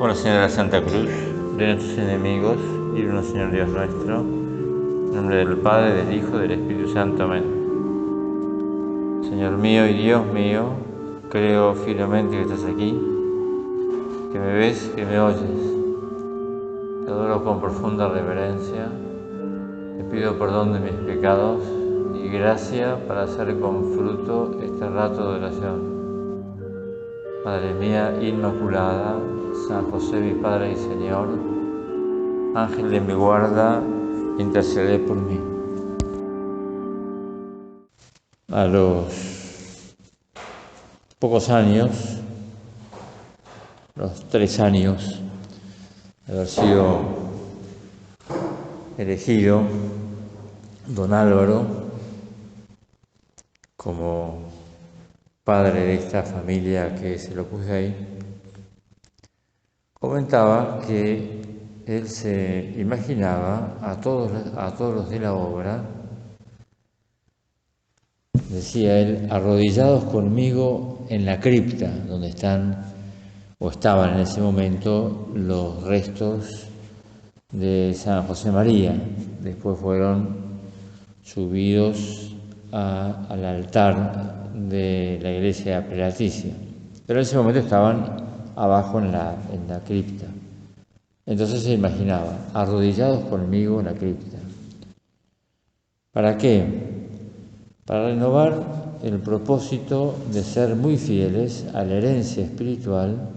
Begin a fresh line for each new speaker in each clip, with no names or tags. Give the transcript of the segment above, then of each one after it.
Por la señal de la Santa Cruz, de nuestros enemigos, líbranos, Señor Dios nuestro, en nombre del Padre, del Hijo, del Espíritu Santo. Amén. Señor mío y Dios mío, creo firmemente que estás aquí, que me ves, que me oyes. Te adoro con profunda reverencia, te pido perdón de mis pecados y gracia para hacer con fruto este rato de oración. Madre mía Inmaculada, San José mi Padre y Señor, Ángel de mi guarda, intercede por mí. A los pocos años, los 3 años de haber sido elegido don Álvaro como padre de esta familia que se lo puse ahí, comentaba que él se imaginaba a todos los de la obra, decía él, arrodillados conmigo en la cripta donde están o estaban en ese momento los restos de San José María. Después fueron subidos al altar de la iglesia prelaticia, pero en ese momento estaban abajo en la cripta. Entonces se imaginaba, arrodillados conmigo en la cripta. ¿Para qué? Para renovar el propósito de ser muy fieles a la herencia espiritual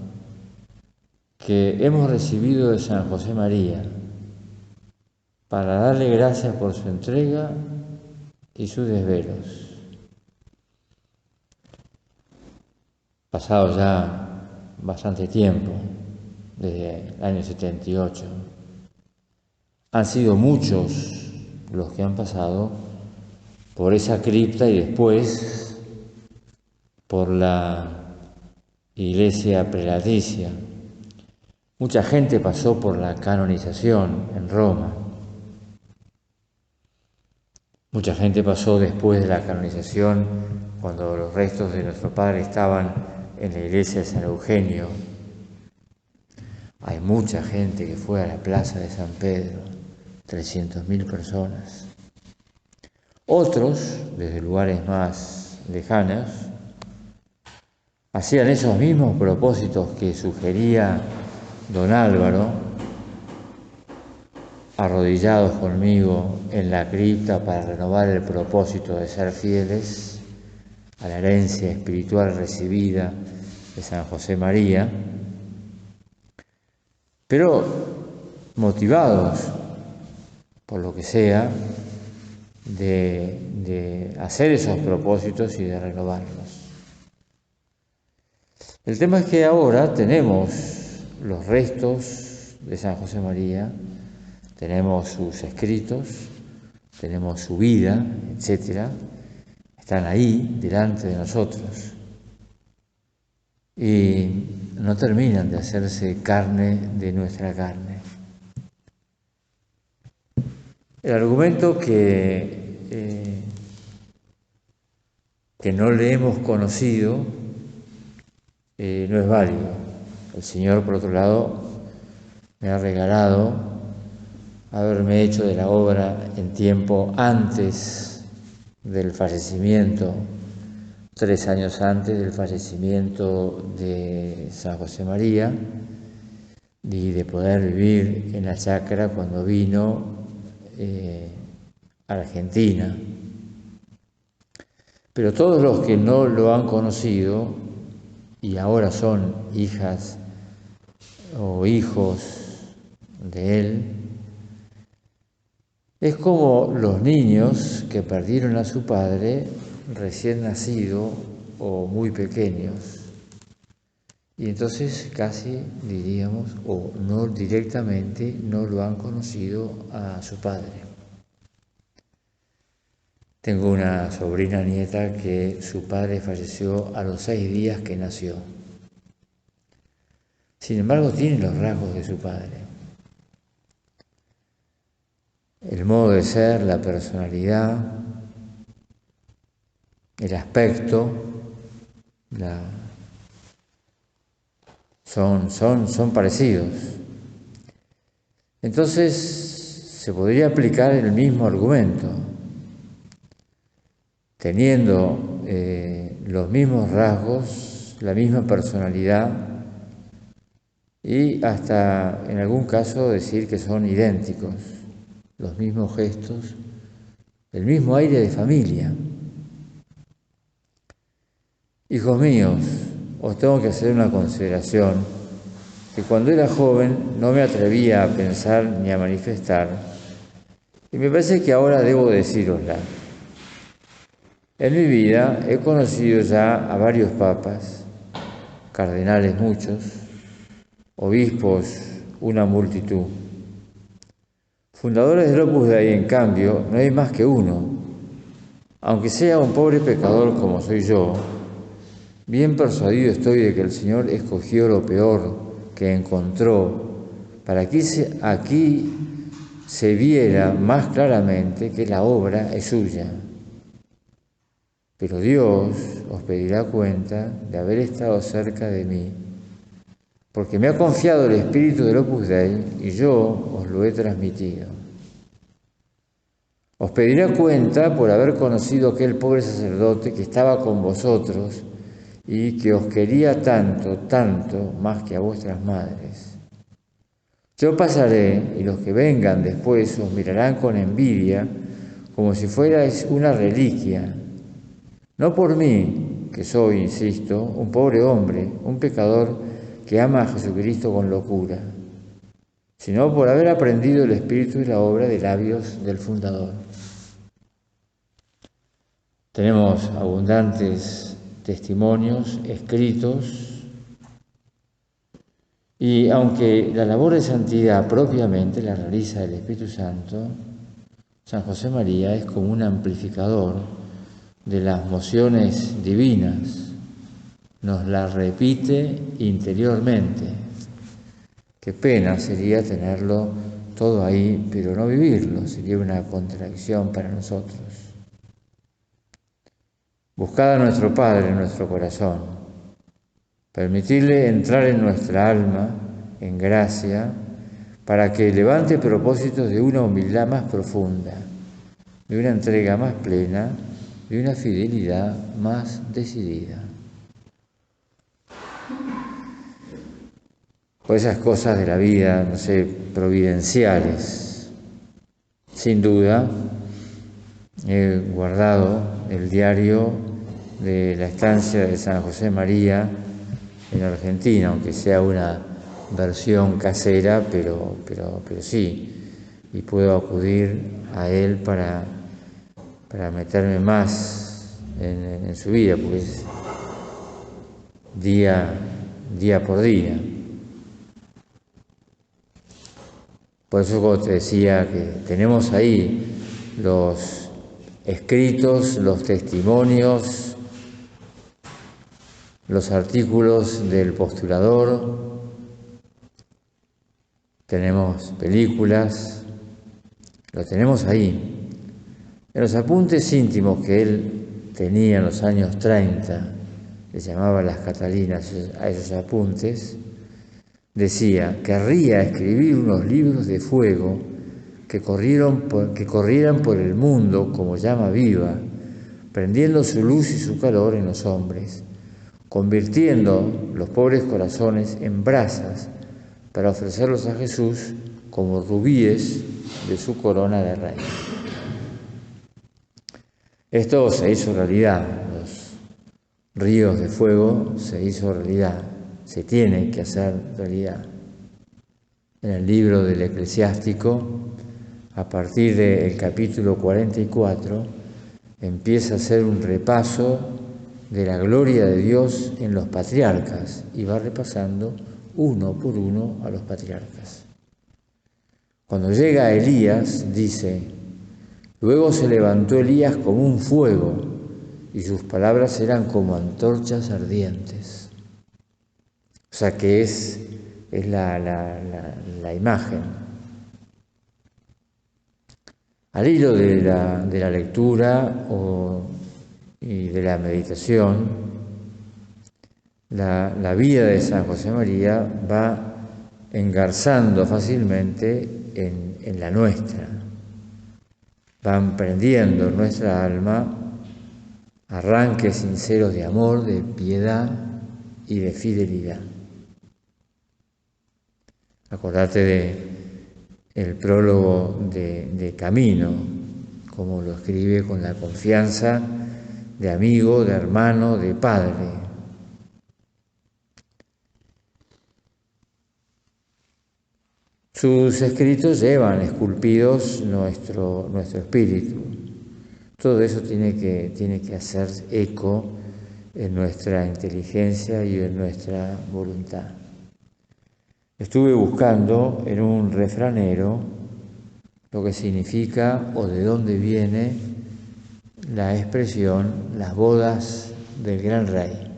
que hemos recibido de San José María, para darle gracias por su entrega y sus desvelos. Pasado ya bastante tiempo, desde el año 78, han sido muchos los que han pasado por esa cripta y después por la iglesia prelaticia. Mucha gente pasó por la canonización en Roma. Mucha gente pasó después de la canonización, cuando los restos de nuestro Padre estaban en la iglesia de San Eugenio. Hay mucha gente que fue a la plaza de San Pedro, 300.000 personas. Otros, desde lugares más lejanos, hacían esos mismos propósitos que sugería don Álvaro, arrodillados conmigo en la cripta para renovar el propósito de ser fieles a la herencia espiritual recibida de San José María, pero motivados por lo que sea de hacer esos propósitos y de renovarlos. El tema es que ahora tenemos los restos de San José María, tenemos sus escritos, tenemos su vida, etcétera, están ahí delante de nosotros y no terminan de hacerse carne de nuestra carne. El argumento que no le hemos conocido no es válido. El Señor, por otro lado, me ha regalado haberme hecho de la obra en tiempo antes del fallecimiento, 3 años antes del fallecimiento de San José María, y de poder vivir en la chacra cuando vino a Argentina. Pero todos los que no lo han conocido y ahora son hijas o hijos de él, es como los niños que perdieron a su padre recién nacido o muy pequeños. Y entonces casi diríamos, o no directamente, no lo han conocido a su padre. Tengo una sobrina nieta que su padre falleció a los 6 días que nació. Sin embargo, tiene los rasgos de su padre. El modo de ser, la personalidad, el aspecto, son parecidos. Entonces se podría aplicar el mismo argumento, teniendo los mismos rasgos, la misma personalidad y hasta en algún caso decir que son idénticos, los mismos gestos, el mismo aire de familia. Hijos míos, os tengo que hacer una consideración que cuando era joven no me atrevía a pensar ni a manifestar, y me parece que ahora debo decírosla. En mi vida he conocido ya a varios papas, cardenales muchos, obispos una multitud. Fundadores del Opus Dei, en cambio, no hay más que uno. Aunque sea un pobre pecador como soy yo, bien persuadido estoy de que el Señor escogió lo peor que encontró para que aquí se viera más claramente que la obra es suya. Pero Dios os pedirá cuenta de haber estado cerca de mí, porque me ha confiado el espíritu del Opus Dei y yo os lo he transmitido. Os pedirá cuenta por haber conocido aquel pobre sacerdote que estaba con vosotros y que os quería tanto, tanto, más que a vuestras madres. Yo pasaré y los que vengan después os mirarán con envidia como si fuerais una reliquia. No por mí, que soy, insisto, un pobre hombre, un pecador que ama a Jesucristo con locura, sino por haber aprendido el espíritu y la obra de labios del fundador. Tenemos abundantes testimonios escritos y aunque la labor de santidad propiamente la realiza el Espíritu Santo, San José María es como un amplificador de las mociones divinas, nos las repite interiormente. Qué pena sería tenerlo todo ahí, pero no vivirlo, sería una contradicción para nosotros. Buscad a nuestro Padre en nuestro corazón, permitirle entrar en nuestra alma, en gracia, para que levante propósitos de una humildad más profunda, de una entrega más plena, de una fidelidad más decidida. Por esas cosas de la vida, no sé, providenciales. Sin duda, he guardado el diario de la estancia de San José María en Argentina, aunque sea una versión casera, pero sí, y puedo acudir a él para meterme más en su vida, porque es día por día. Por eso, como te decía, que tenemos ahí los escritos, los testimonios, los artículos del postulador, tenemos películas, lo tenemos ahí. En los apuntes íntimos que él tenía en los años 30, que llamaba las Catalinas a esos apuntes, decía: querría escribir unos libros de fuego que corrieran por el mundo como llama viva, prendiendo su luz y su calor en los hombres, convirtiendo los pobres corazones en brasas para ofrecerlos a Jesús como rubíes de su corona de rey. Esto se hizo realidad, los ríos de fuego se hizo realidad, se tiene que hacer realidad. En el libro del Eclesiástico, a partir del capítulo 44, empieza a hacer un repaso de la gloria de Dios en los patriarcas y va repasando uno por uno a los patriarcas. Cuando llega a Elías, dice: luego se levantó Elías como un fuego y sus palabras eran como antorchas ardientes. O sea que es la imagen. Al hilo de la lectura y de la meditación la vida de San José María va engarzando fácilmente en la nuestra. Van prendiendo en nuestra alma arranques sinceros de amor, de piedad y de fidelidad. Acordate de el prólogo de Camino, como lo escribe con la confianza de amigo, de hermano, de padre. Sus escritos llevan esculpidos nuestro espíritu. Todo eso tiene que hacer eco en nuestra inteligencia y en nuestra voluntad. Estuve buscando en un refranero lo que significa o de dónde viene la expresión las bodas del gran rey.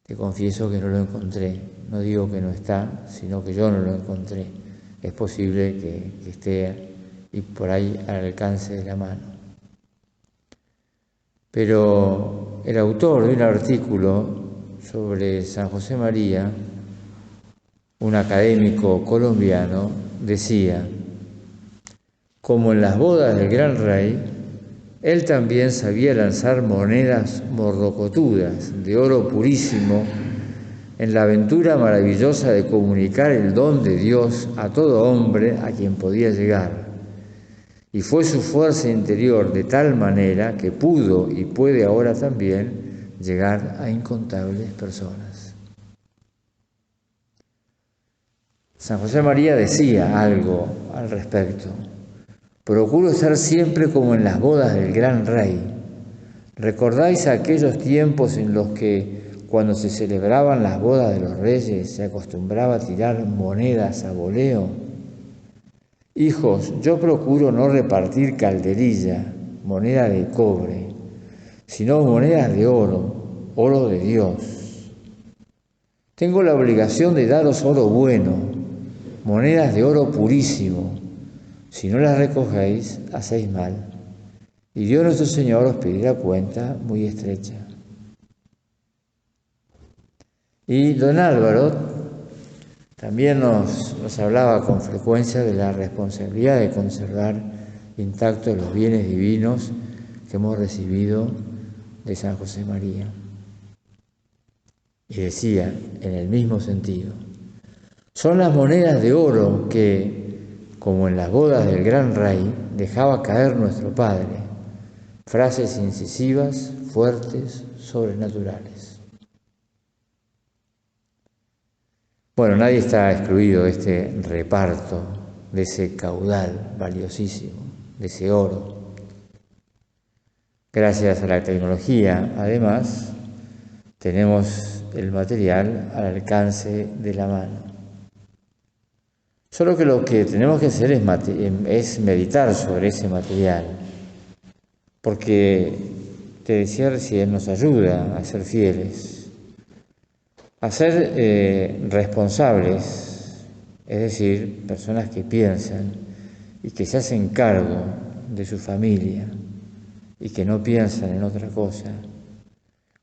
Te confieso que no lo encontré. No digo que no está, sino que yo no lo encontré. Es posible que esté y por ahí al alcance de la mano. Pero el autor de un artículo sobre San José María, un académico colombiano, decía: como en las bodas del gran rey, él también sabía lanzar monedas morrocotudas de oro purísimo en la aventura maravillosa de comunicar el don de Dios a todo hombre a quien podía llegar. Y fue su fuerza interior de tal manera que pudo y puede ahora también llegar a incontables personas. San José María decía algo al respecto: procuro estar siempre como en las bodas del gran rey. ¿Recordáis aquellos tiempos en los que, cuando se celebraban las bodas de los reyes, se acostumbraba a tirar monedas a voleo? Hijos, yo procuro no repartir calderilla, moneda de cobre, sino monedas de oro, oro de Dios. Tengo la obligación de daros oro bueno, monedas de oro purísimo. Si no las recogéis, hacéis mal, y Dios nuestro Señor os pedirá cuenta muy estrecha. Y don Álvaro también nos hablaba con frecuencia de la responsabilidad de conservar intactos los bienes divinos que hemos recibido de San José María. Y decía, en el mismo sentido, son las monedas de oro que, como en las bodas del gran rey, dejaba caer nuestro Padre, frases incisivas, fuertes, sobrenaturales. Bueno, nadie está excluido de este reparto, de ese caudal valiosísimo, de ese oro. Gracias a la tecnología, además, tenemos el material al alcance de la mano. Solo que lo que tenemos que hacer es meditar sobre ese material, porque, te decía recién, nos ayuda a ser fieles, a ser responsables, es decir, personas que piensan y que se hacen cargo de su familia y que no piensan en otra cosa,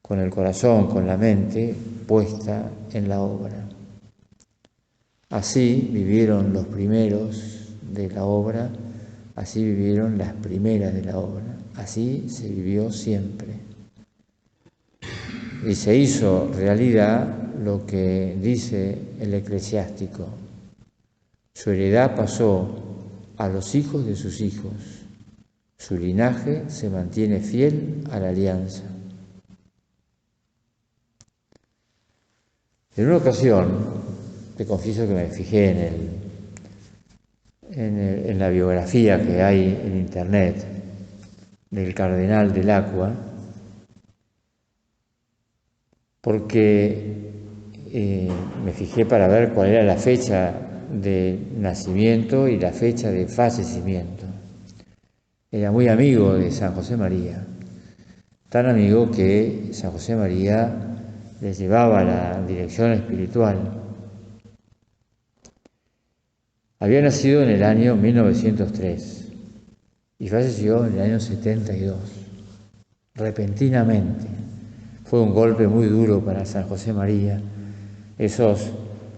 con el corazón, con la mente puesta en la obra. Así vivieron los primeros de la obra, así vivieron las primeras de la obra, así se vivió siempre. Y se hizo realidad lo que dice el eclesiástico: su heredad pasó a los hijos de sus hijos, su linaje se mantiene fiel a la alianza. En una ocasión, te confieso que me fijé en la biografía que hay en internet del cardenal del Acqua, porque me fijé para ver cuál era la fecha de nacimiento y la fecha de fallecimiento. Era muy amigo de San José María, tan amigo que San José María les llevaba la dirección espiritual. Había nacido en el año 1903 y falleció en el año 72, repentinamente. fue un golpe muy duro para San José María. Esos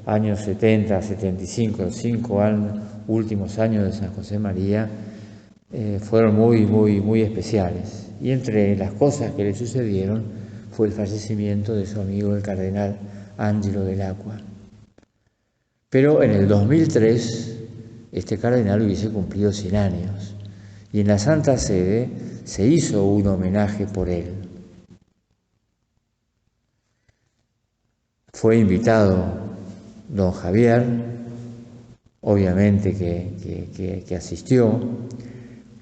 años 70, 75, los 5 últimos años de San José María fueron muy especiales. Y entre las cosas que le sucedieron fue el fallecimiento de su amigo el cardenal Angelo Dell'Acqua. Pero en el 2003 este cardenal hubiese cumplido 100 años y en la Santa Sede se hizo un homenaje por él. Fue invitado don Javier, obviamente que asistió.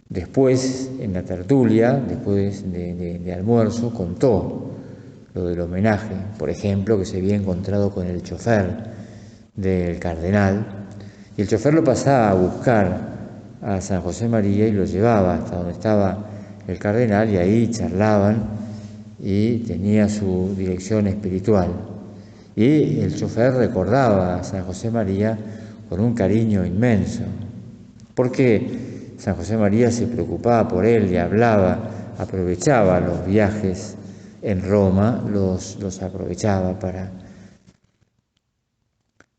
Después, en la tertulia, después de almuerzo, contó lo del homenaje. Por ejemplo, que se había encontrado con el chofer del cardenal, y el chofer lo pasaba a buscar a San José María y lo llevaba hasta donde estaba el cardenal, y ahí charlaban y tenía su dirección espiritual. Y el chofer recordaba a San José María con un cariño inmenso, porque San José María se preocupaba por él, le hablaba, aprovechaba los viajes en Roma, los aprovechaba para...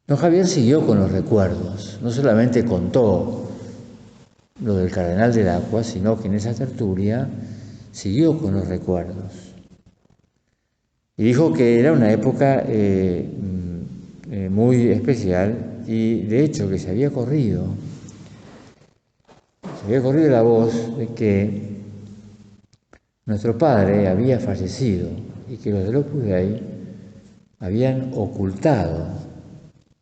Don Javier siguió con los recuerdos, no solamente contó lo del cardenal Dell'Acqua, sino que en esa tertulia siguió con los recuerdos. Y dijo que era una época muy especial y de hecho que se había corrido la voz de que nuestro padre había fallecido y que los del Opus Dei habían ocultado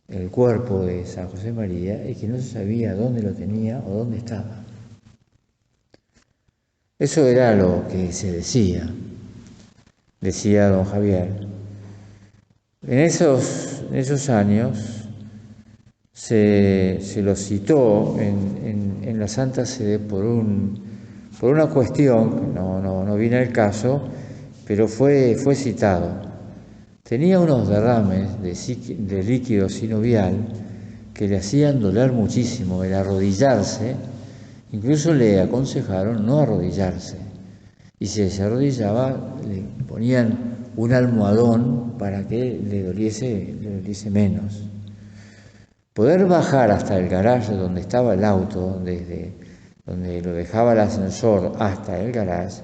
el cuerpo de San José María y que no se sabía dónde lo tenía o dónde estaba. Eso era lo que se decía don Javier. En esos años se lo citó en la Santa Sede por una cuestión que no viene al caso, pero fue citado. Tenía unos derrames de líquido sinovial que le hacían doler muchísimo el arrodillarse. Incluso le aconsejaron no arrodillarse. Y si se arrodillaba, le ponían un almohadón para que le doliese menos. Poder bajar hasta el garaje donde estaba el auto, desde donde lo dejaba el ascensor hasta el garaje,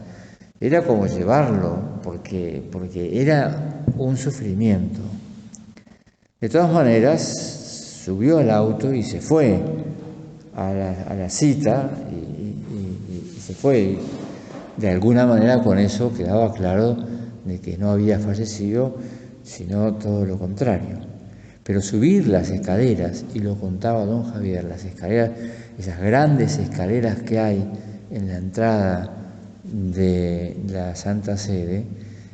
era como llevarlo, porque era un sufrimiento. De todas maneras, subió al auto y se fue a la cita y se fue. De alguna manera con eso quedaba claro de que no había fallecido, sino todo lo contrario. Pero subir las escaleras, y lo contaba don Javier, las escaleras, esas grandes escaleras que hay en la entrada de la Santa Sede,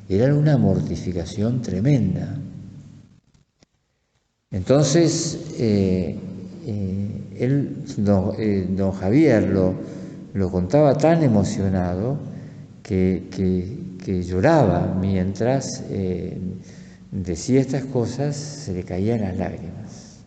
eran una mortificación tremenda. Entonces, don Javier lo contaba tan emocionado que lloraba mientras decía estas cosas, se le caían las lágrimas.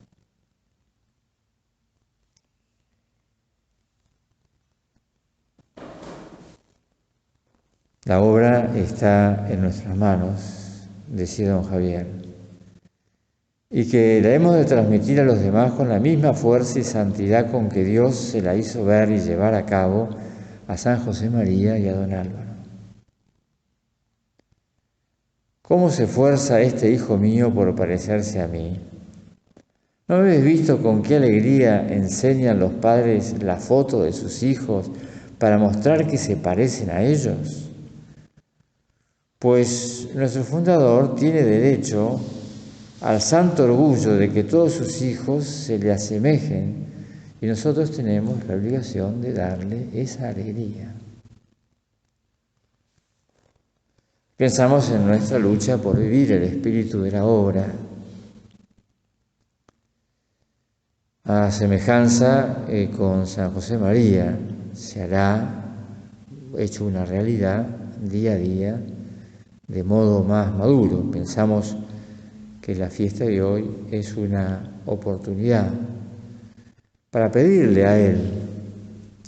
La obra está en nuestras manos, decía don Javier, y que la hemos de transmitir a los demás con la misma fuerza y santidad con que Dios se la hizo ver y llevar a cabo a San José María y a don Álvaro. ¿Cómo se esfuerza este hijo mío por parecerse a mí? ¿No habéis visto con qué alegría enseñan los padres la foto de sus hijos para mostrar que se parecen a ellos? Pues nuestro fundador tiene derecho al santo orgullo de que todos sus hijos se le asemejen y nosotros tenemos la obligación de darle esa alegría. Pensamos en nuestra lucha por vivir el espíritu de la obra. A semejanza con San José María, se hará hecho una realidad día a día de modo más maduro. Pensamos que la fiesta de hoy es una oportunidad para pedirle a Él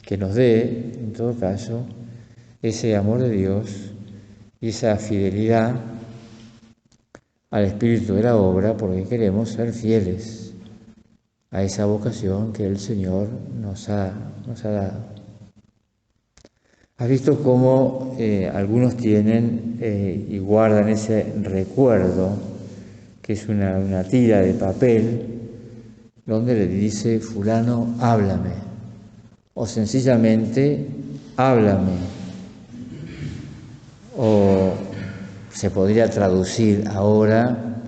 que nos dé, en todo caso, ese amor de Dios y esa fidelidad al espíritu de la obra porque queremos ser fieles a esa vocación que el Señor nos ha dado. Has visto cómo algunos tienen y guardan ese recuerdo, que es una tira de papel, donde le dice fulano, háblame, o sencillamente, háblame, o se podría traducir ahora,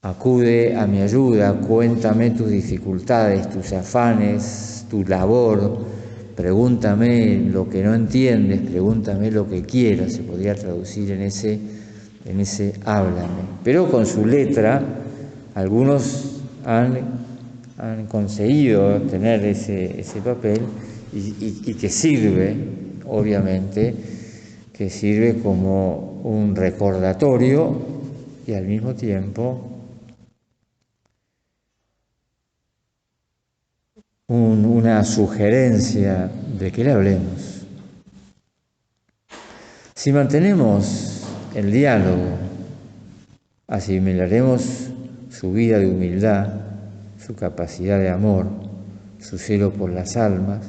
acude a mi ayuda, cuéntame tus dificultades, tus afanes, tu labor, pregúntame lo que no entiendes, pregúntame lo que quieras, se podría traducir en ese háblame. Pero con su letra, algunos han conseguido tener ese papel y que sirve, obviamente, que sirve como un recordatorio y al mismo tiempo una sugerencia de que le hablemos. Si mantenemos el diálogo, asimilaremos su vida de humildad, su capacidad de amor, su celo por las almas,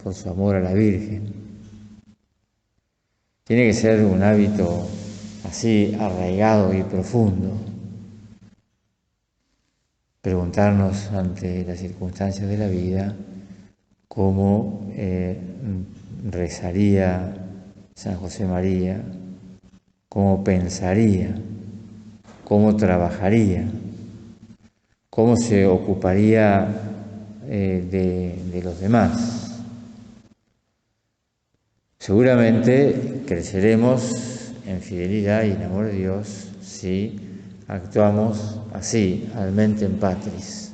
por su amor a la Virgen. Tiene que ser un hábito así arraigado y profundo. Preguntarnos ante las circunstancias de la vida cómo rezaría San José María, cómo pensaría, cómo trabajaría, cómo se ocuparía de los demás. Seguramente creceremos en fidelidad y en amor de Dios si actuamos así, al mentem patris.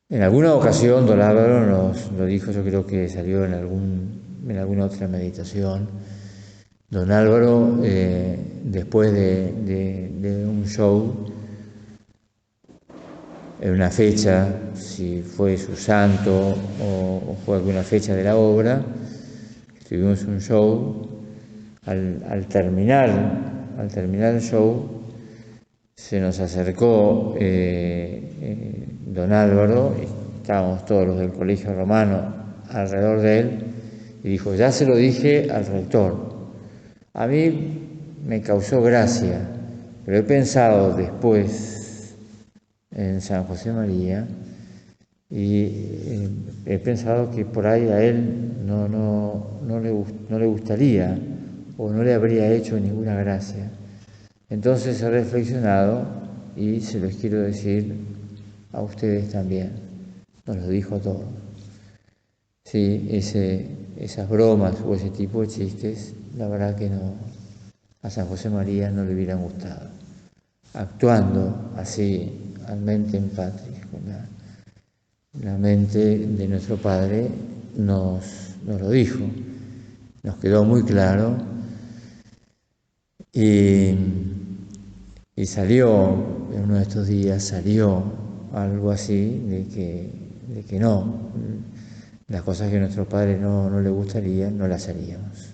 En alguna ocasión don Álvaro nos lo dijo, yo creo que salió en alguna otra meditación. Don Álvaro, después de un show, en una fecha, si fue su santo o fue alguna fecha de la obra, tuvimos un show, al terminar el show, se nos acercó don Álvaro, y estábamos todos los del Colegio Romano alrededor de él, y dijo, ya se lo dije al rector, a mí me causó gracia, pero he pensado después en San José María, y he pensado que por ahí a él no le gustaría o no le habría hecho ninguna gracia. Entonces he reflexionado y se los quiero decir a ustedes también. Nos lo dijo a todos. Sí, esas bromas o ese tipo de chistes, la verdad que no, a San José María no le hubieran gustado. Actuando así, al mentem patris, con la mente de nuestro Padre nos lo dijo, nos quedó muy claro y salió, en uno de estos días salió algo así de que no, las cosas que a nuestro Padre no le gustarían, no las haríamos.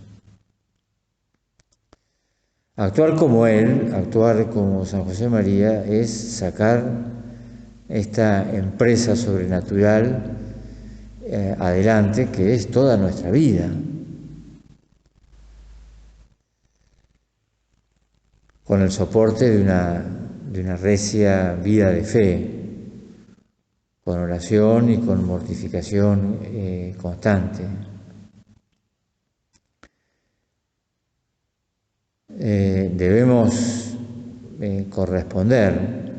Actuar como Él, actuar como San José María, es sacar esta empresa sobrenatural adelante, que es toda nuestra vida. Con el soporte de una recia vida de fe, con oración y con mortificación constante. Debemos corresponder,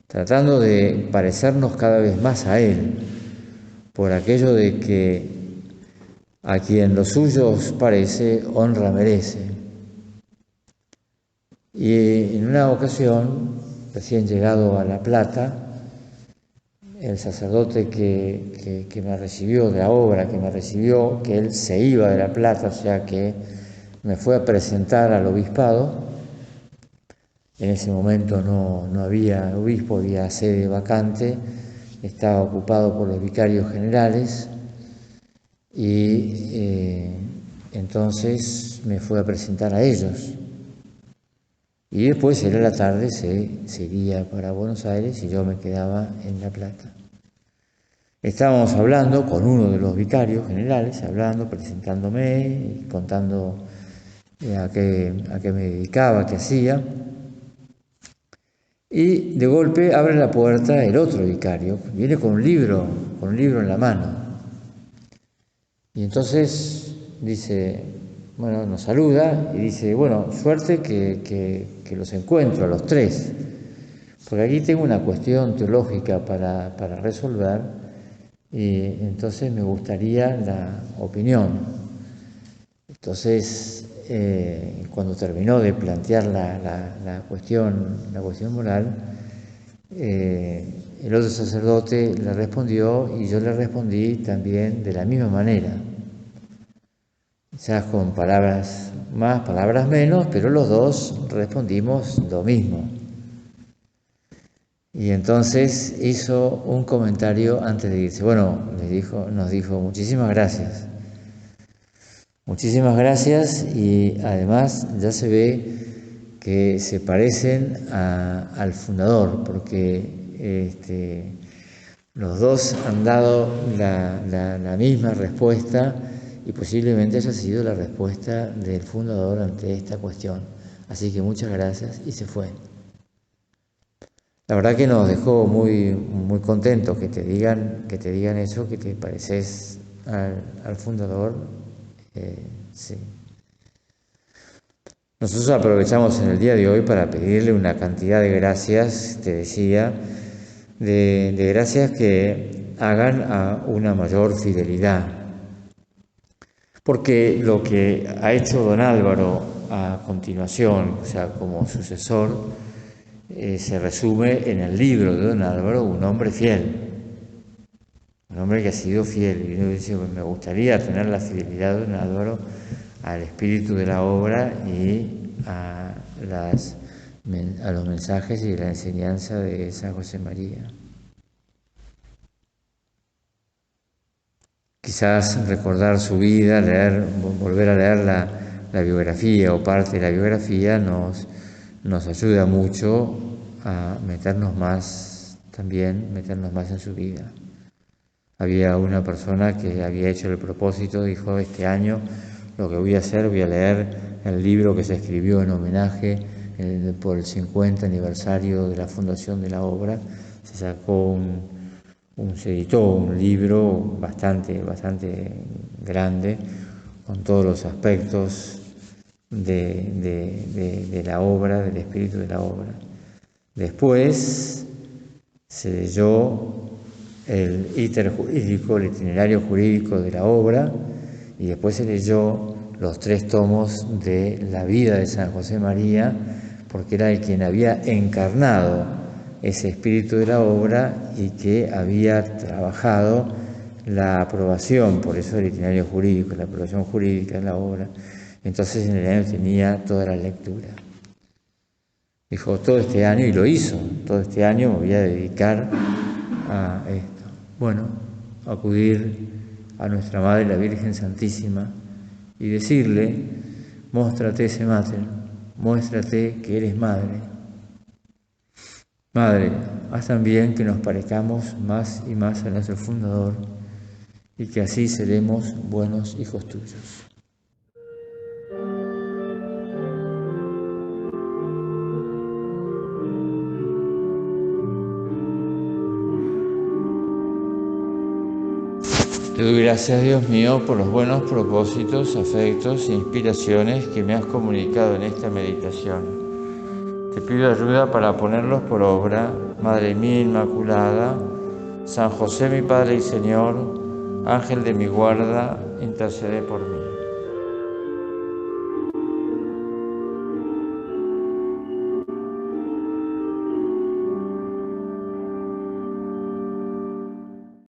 tratando de parecernos cada vez más a Él, por aquello de que a quien los suyos parece, honra merece. Y en una ocasión, recién llegado a La Plata, el sacerdote que me recibió, de la obra que me recibió, que él se iba de La Plata, o sea que me fue a presentar al obispado. En ese momento no había obispo, había sede vacante, estaba ocupado por los vicarios generales y entonces me fue a presentar a ellos. Y después él a la tarde se iría para Buenos Aires y yo me quedaba en La Plata. Estábamos hablando con uno de los vicarios generales, presentándome y contando a qué me dedicaba, qué hacía. Y de golpe abre la puerta el otro vicario, viene con un libro en la mano. Y entonces dice, bueno, nos saluda y dice, bueno, suerte que los encuentro a los tres, porque aquí tengo una cuestión teológica para resolver y entonces me gustaría la opinión. Entonces, cuando terminó de plantear la cuestión moral, el otro sacerdote le respondió y yo le respondí también de la misma manera. Quizás con palabras más, palabras menos, pero los dos respondimos lo mismo. Y entonces hizo un comentario antes de irse. Bueno, nos dijo, muchísimas gracias. Muchísimas gracias y además ya se ve que se parecen al fundador, porque los dos han dado la misma respuesta y posiblemente haya sido la respuesta del fundador ante esta cuestión. Así que muchas gracias y se fue. La verdad que nos dejó muy, muy contentos que te digan eso, que te pareces al fundador. Sí. Nosotros aprovechamos en el día de hoy para pedirle una cantidad de gracias, te decía, de gracias que hagan a una mayor fidelidad. Porque lo que ha hecho don Álvaro a continuación, o sea, como sucesor, se resume en el libro de don Álvaro, un hombre fiel. Un hombre que ha sido fiel. Y uno dice, me gustaría tener la fidelidad de don Álvaro al espíritu de la obra y a los mensajes y la enseñanza de San José María. Quizás recordar su vida, volver a leer la biografía o parte de la biografía nos ayuda mucho a meternos más en su vida. Había una persona que había hecho el propósito, dijo, este año lo que voy a hacer, voy a leer el libro que se escribió en homenaje por el 50 aniversario de la fundación de la obra. Se editó un libro bastante grande con todos los aspectos de la obra, del espíritu de la obra. Después se leyó el íter jurídico, el itinerario jurídico de la obra, y después se leyó los 3 tomos de la vida de San José María, porque era el quien había encarnado ese espíritu de la obra y que había trabajado la aprobación, por eso el itinerario jurídico, la aprobación jurídica de la obra. Entonces en el año tenía toda la lectura. Dijo, todo este año, y lo hizo, todo este año me voy a dedicar a esto. Bueno, acudir a nuestra Madre, la Virgen Santísima, y decirle, móstrate ese mater, muéstrate que eres Madre. Madre, haz también que nos parezcamos más y más a nuestro fundador y que así seremos buenos hijos tuyos. Te doy gracias, Dios mío, por los buenos propósitos, afectos e inspiraciones que me has comunicado en esta meditación. Te pido ayuda para ponerlos por obra. Madre mía Inmaculada, San José mi Padre y Señor, Ángel de mi guarda, intercede por mí.